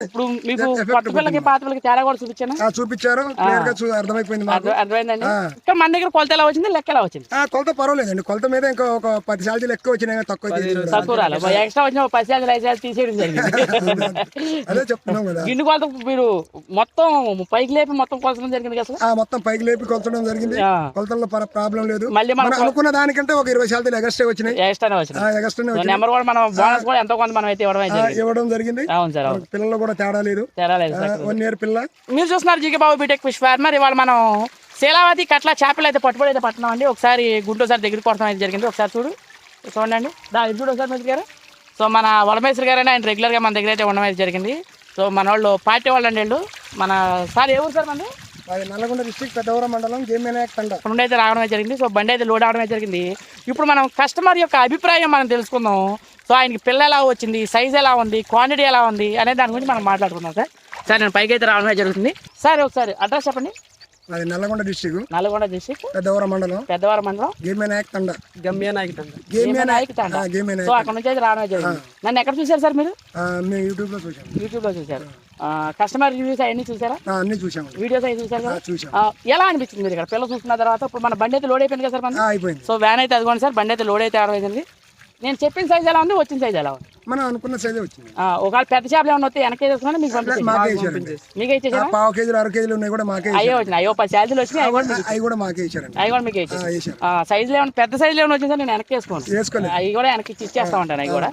ఇప్పుడు మీకు కొత్త పిల్లకి పాత పిల్లకి తేడా కూడా చూపించాను. చూపించారు, క్లియర్ గా అర్థమైపోయింది మాకు. అర్థమైందండి. ఇంకా మన దగ్గర కొలత ఎలా వచ్చింది, లెక్క ఎలా వచ్చింది? కొలత పర్వాలేదండి, కొలత మీద ఇంకా ఒక 10 సార్లు ఎక్కువ వచ్చినాయి, తక్కువ రాలి ఎక్స్ట్రా వచ్చిన 10 సార్లు 5 సార్లు తీసేయడం జరిగింది. అదే చెప్తున్నాం కదా. గిన్నె కొలత మీరు మొత్తం పైకి లేపి మొత్తం కొలచడం జరిగింది కదా? మొత్తం పైకి లేపి కొలచడం జరిగింది. కొలతల్లో ప్రాబ్లం లేదు. మళ్ళీ మనం అనుకున్న దానికంటే ఒక 20 సార్లు ఎగస్ట్రా వచ్చినాయి. ఎక్స్ట్రా నెంబర్ కూడా మనం బోనస్ కూడా ఎంతో కొంత మనం అయితే ఇవ్వడం జరిగింది. అవును సార్. పిల్లలు కూడా తేడా లేదు. 1 year పిల్ల. మీరు చూస్తున్నారు జీకే బాబు బీటెక్ ఫిష్ ఫార్మర్. ఇవాళ మనం శీలావతి కట్ల చేపలు అయితే పట్టుబడి అయితే పట్టినాం అండి. ఒకసారి గుంటూరు సార్ దగ్గరికి కొడతాం అయితే జరిగింది. ఒకసారి చూడండి ఇది చూడు ఒకసారి మేస్త్రి గారు. సో మన వలమేశ్వరి గారు ఆయన రెగ్యులర్గా మన దగ్గర అయితే ఉండడం అయితే జరిగింది. సో మన వాళ్ళు పార్టీ వాళ్ళు అండి వీళ్ళు. మన సార్ ఏ ఊరు సార్ మనది? నల్లగొండ డిస్ట్రిక్ట్ పెద్దవరం మండలం నుండి అయితే రావడం జరిగింది. సో బండి అయితే లోడ్ అవడం జరిగింది. ఇప్పుడు మనం కస్టమర్ యొక్క అభిప్రాయం మనం తెలుసుకుందాం. సో ఆయనకి పిల్ల ఎలా వచ్చింది, సైజ్ ఎలా ఉంది, క్వాంటిటీ ఎలా ఉంది అనే దాని గురించి మనం మాట్లాడుకుందాం సార్. సార్ నేను పైకి అయితే రావడమే జరుగుతుంది. సార్ ఒకసారి అడ్రస్ చెప్పండి. నల్లగొండ డిస్ట్రిక్ట్ పెద్దవరం మండలం సో అక్కడ నుంచి అయితే రావడమే జరిగింది. నన్ను ఎక్కడ చూసారు సార్ మీరు? యూట్యూబ్ లో చూసారు. కస్టమర్ రివ్యూస్ అవన్నీ చూసారా? అన్ని చూసాము, వీడియోస్ అవి చూసారా? ఎలా అనిపించింది మీరు ఇక్కడ పిల్లలు చూసుకున్న తర్వాత? ఇప్పుడు మన బండి అయితే లోడ్ అయిపోయింది కదా సార్? అయిపోయింది. సో వ్యాన్ అయితే అదిగోండి సార్, బండి అయితే లోడ్ అయితే అయింది. నేను చెప్పిన సైజ్ ఎలా ఉంది, వచ్చిన సైజ్ ఎలా ఉంది? మనం అనుకున్న సైజే వచ్చింది. ఒకవేళ పెద్ద చేపలు ఏమన్నా వస్తే వెనక వేసుకున్నా మీకు మీకు ఇచ్చేసారు. 1/2 కేజీలు 6 కేజీలు ఉన్నాయి కూడా మాకే అయ్యో వచ్చినాయి. అయ్యో 10 సార్లు వచ్చినాయి. అవి కూడా మాకే ఇచ్చారండి. అవి కూడా మీకు ఇచ్చారు. సైజులు ఏమన్నా పెద్ద సైజులు ఏమైనా వచ్చింది సార్? నేను వెనక్కి వేసుకోండి. అవి కూడా వెనక్కి ఇచ్చేస్తా ఉంటాను. అవి కూడా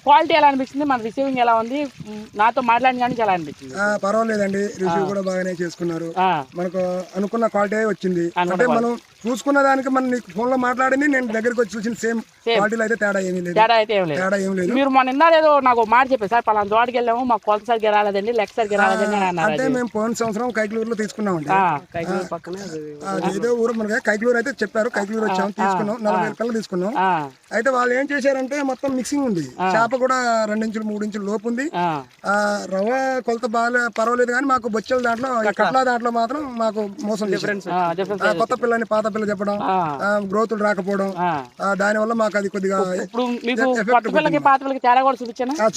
క్వాలిటీ ఎలా అనిపించింది, మన రిసీవింగ్ ఎలా ఉంది, నాతో మాట్లాడిన కానీ ఎలా అనిపించింది? పర్వాలేదండి, రిసీవ్ కూడా బాగానే చేసుకున్నారు. మనకు అనుకున్న క్వాలిటీ వచ్చింది. అంటే మనం చూసుకున్న దానికి మనం నీకు ఫోన్ లో మాట్లాడింది, నేను దగ్గరికి వచ్చి చూసిన సేమ్ క్వాలిటీలో అయితే తేడా ఏమీ లేదు. మీరు మొన్న నిన్నలేదో నాకు మాట చెప్పారు సార్, పలానా చోటుకి వెళ్ళాము, మాకు కొలత సరిగ్గా రాలేదండి, లెక్క సరిగ్గా రాలేదండి అన్నారు. అంటే మేము పోయిన సంవత్సరం కైకలూరులో తీసుకున్నామండి. ఏదో ఊరు మనకి కైకలూరు అయితే చెప్పారు, కైకలూరు వచ్చాము, తీసుకున్నాం. 40,000 కల్లా తీసుకున్నాం. అయితే వాళ్ళు ఏం చేశారంటే మొత్తం మిక్సింగ్ ఉంది. చేప కూడా 2 ఇంచులు 3 ఇంచులు లోపు ఉంది. రవ్వ కొలత బాగా పర్వాలేదు, కానీ మాకు బొచ్చల దాంట్లో కట్ల దాంట్లో మాత్రం మాకు మోసం చేశారు. కొత్త పిల్లని పాత పిల్ల చెప్పడం, గ్రోతులు రాకపోవడం, దాని వల్ల మాకు అది కొద్దిగా తేడా కూడా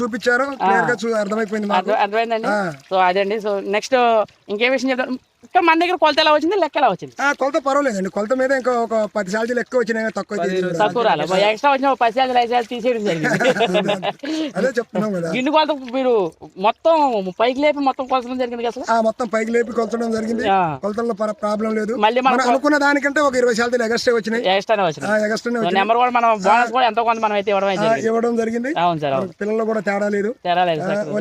చూపించారు, క్లియర్ గా అర్థమైపోయింది మాకు. అర్థమైందండి. సో అదండి. సో నెక్స్ట్ ఇంకేం విషయం చెప్తాను. ఇంకా మన దగ్గర కొలత ఎలా వచ్చింది, లెక్క ఎలా వచ్చింది? కొలత పర్వాలేదండి, కొలత మీద ఇంకా ఒక 10 సార్లు ఎక్కువ వచ్చినాయి, తక్కువ రాలి ఎక్స్ట్రా వచ్చిన 10 సార్లు 5 సార్లు తీసేయడం జరిగింది. అదే చెప్తున్నాం కదా. గిన్నె కొలత మీరు మొత్తం పైకి లేపి మొత్తం కొలచడం జరిగింది కదా? మొత్తం పైకి లేపి కొలచడం జరిగింది. కొలతల్లో ప్రాబ్లం లేదు. మళ్ళీ మనం అనుకున్న దానికంటే ఒక 20 సార్లు ఎగస్ట్రా వచ్చినాయి. ఎగస్ట్రా నెంబర్ కూడా మనం బోనస్ కూడా ఎంతో కొంత మనం అయితే ఇవ్వడం జరిగింది. అవును సార్. పిల్లలు కూడా తేడా లేదు.